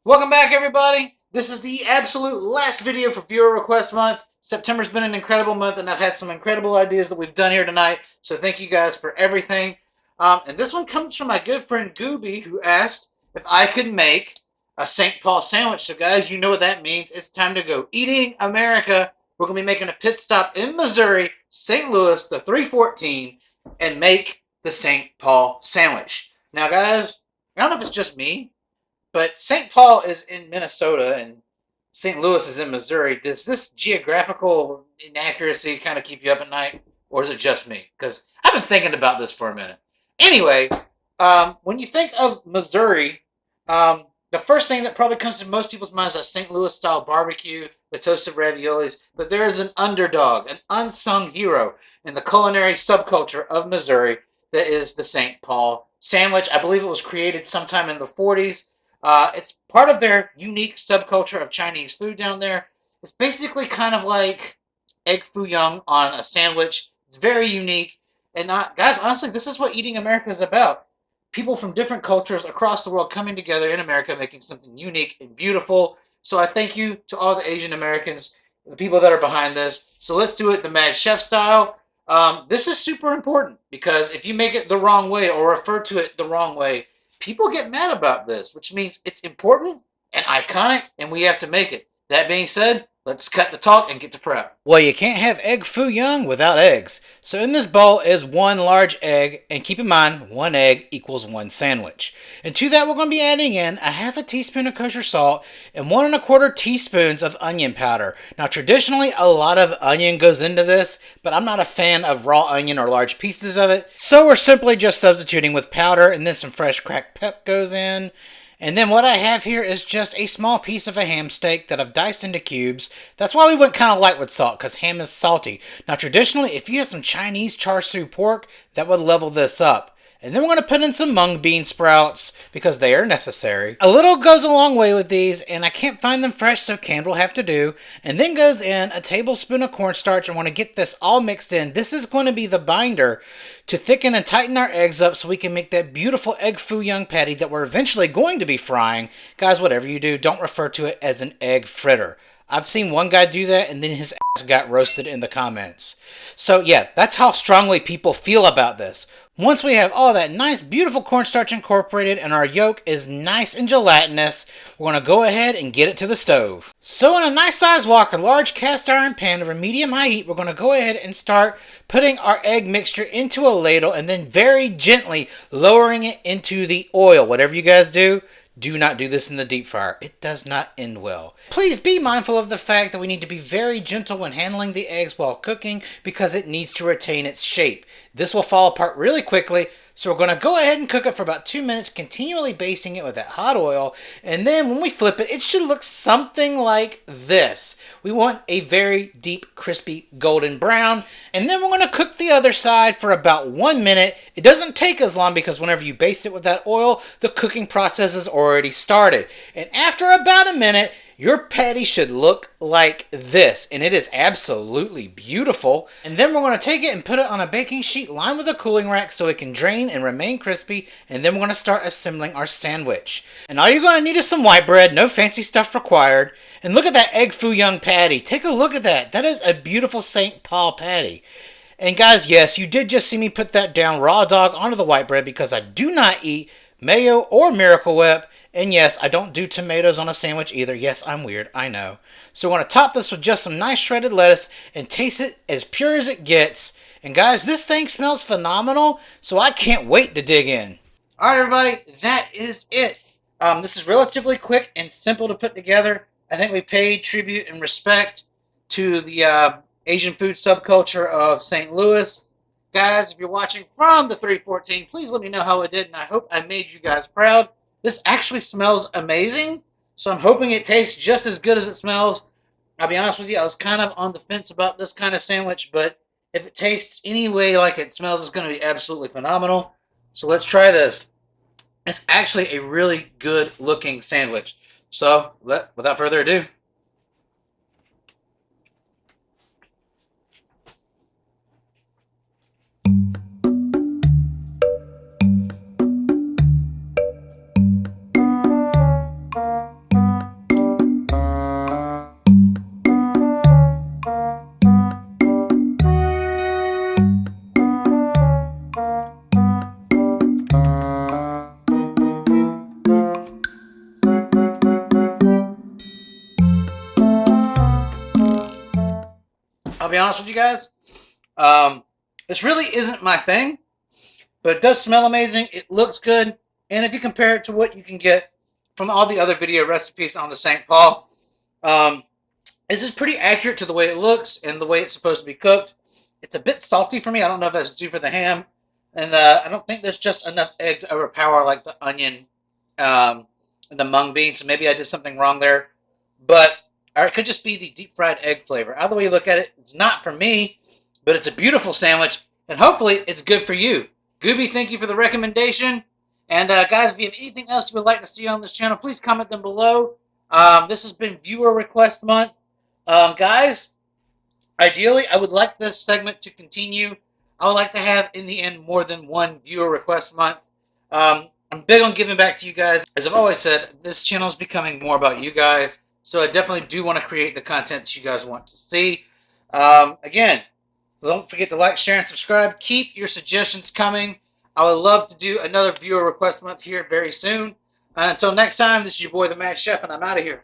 Welcome back, everybody. This is the absolute last video for viewer request month. September's been an incredible month, and I've had some incredible ideas that we've done here tonight. So thank you guys for everything. And this one comes from my good friend Gooby, who asked if I could make a St. Paul sandwich. So guys, you know what that means. It's time to go eating America. We're going to be making a pit stop in Missouri, St. Louis, the 314, and make the St. Paul sandwich. Now, guys, I don't know if it's just me, but St. Paul is in Minnesota and St. Louis is in Missouri. Does this geographical inaccuracy kind of keep you up at night? Or is it just me? Because I've been thinking about this for a minute. Anyway, when you think of Missouri, the first thing that probably comes to most people's minds is a St. Louis style barbecue, the toasted raviolis. But there is an underdog, an unsung hero in the culinary subculture of Missouri that is the St. Paul sandwich. I believe it was created sometime in the 40s. It's part of their unique subculture of Chinese food down there. It's basically kind of like egg foo young on a sandwich. It's very unique. And guys, honestly, this is what Eating America is about. People from different cultures across the world coming together in America, making something unique and beautiful. So I thank you to all the Asian Americans, the people that are behind this. So let's do it the Mad Chef style. This is super important because if you make it the wrong way or refer to it the wrong way, people get mad about this, which means it's important and iconic, and we have to make it. That being said, let's cut the talk and get to prep. Well, you can't have egg foo young without eggs. So in this bowl is one large egg, and keep in mind, one egg equals one sandwich. And to that, we're going to be adding in a half a teaspoon of kosher salt and 1¼ teaspoons of onion powder. Now, traditionally, a lot of onion goes into this, but I'm not a fan of raw onion or large pieces of it. So we're simply just substituting with powder, and then some fresh cracked pep goes in. And then what I have here is just a small piece of a ham steak that I've diced into cubes. That's why we went kind of light with salt, because ham is salty. Now traditionally, if you have some Chinese char siu pork, that would level this up. And then we're going to put in some mung bean sprouts, because they are necessary. A little goes a long way with these, and I can't find them fresh, so canned will have to do. And then goes in a tablespoon of cornstarch. I want to get this all mixed in. This is going to be the binder to thicken and tighten our eggs up so we can make that beautiful egg foo young patty that we're eventually going to be frying. Guys, whatever you do, don't refer to it as an egg fritter. I've seen one guy do that and then his ass got roasted in the comments. So yeah, that's how strongly people feel about this. Once we have all that nice, beautiful cornstarch incorporated and our yolk is nice and gelatinous, we're going to go ahead and get it to the stove. So in a nice size wok, a large cast iron pan over medium-high heat, we're going to go ahead and start putting our egg mixture into a ladle and then very gently lowering it into the oil. Whatever you guys do not do this in the deep fryer. It does not end well. Please be mindful of the fact that we need to be very gentle when handling the eggs while cooking because it needs to retain its shape. This will fall apart really quickly, so we're going to go ahead and cook it for about 2 minutes, continually basting it with that hot oil, and then when we flip it, it should look something like this. We want a very deep, crispy, golden brown, and then we're going to cook the other side for about 1 minute. It doesn't take as long because whenever you baste it with that oil, the cooking process is already started. And after about a minute, your patty should look like this, and it is absolutely beautiful. And then we're going to take it and put it on a baking sheet lined with a cooling rack so it can drain and remain crispy, and then we're going to start assembling our sandwich. And all you're going to need is some white bread, no fancy stuff required. And look at that egg foo young patty. Take a look at that. That is a beautiful St. Paul patty. And guys, yes, you did just see me put that down raw dog onto the white bread because I do not eat mayo or Miracle Whip. And yes, I don't do tomatoes on a sandwich either. Yes, I'm weird, I know. So we're going to top this with just some nice shredded lettuce and taste it as pure as it gets. And guys, this thing smells phenomenal, so I can't wait to dig in. Alright everybody, that is it. This is relatively quick and simple to put together. I think we paid tribute and respect to the Asian food subculture of St. Louis. Guys, if you're watching from the 314, please let me know how it did, and I hope I made you guys proud. This actually smells amazing, so I'm hoping it tastes just as good as it smells. I'll be honest with you, I was kind of on the fence about this kind of sandwich, but if it tastes any way like it smells, it's going to be absolutely phenomenal. So let's try this. It's actually a really good looking sandwich. So, without further ado, I'll be honest with you guys. This really isn't my thing, but it does smell amazing. It looks good. And if you compare it to what you can get from all the other video recipes on the St. Paul, this is pretty accurate to the way it looks and the way it's supposed to be cooked. It's a bit salty for me. I don't know if that's due for the ham. And I don't think there's just enough egg to overpower like the onion and the mung beans. So maybe I did something wrong there. But or it could just be the deep fried egg flavor. Either way you look at it, it's not for me, but it's a beautiful sandwich. And hopefully it's good for you. Gooby, thank you for the recommendation. And guys, if you have anything else you would like to see on this channel, please comment them below. This has been Viewer Request Month. Guys, ideally, I would like this segment to continue. I would like to have, in the end, more than one Viewer Request Month. I'm big on giving back to you guys. As I've always said, this channel is becoming more about you guys. So I definitely do want to create the content that you guys want to see. Again, don't forget to like, share, and subscribe. Keep your suggestions coming. I would love to do another Viewer Request Month here very soon. Until next time, this is your boy, the Mad Chef, and I'm out of here.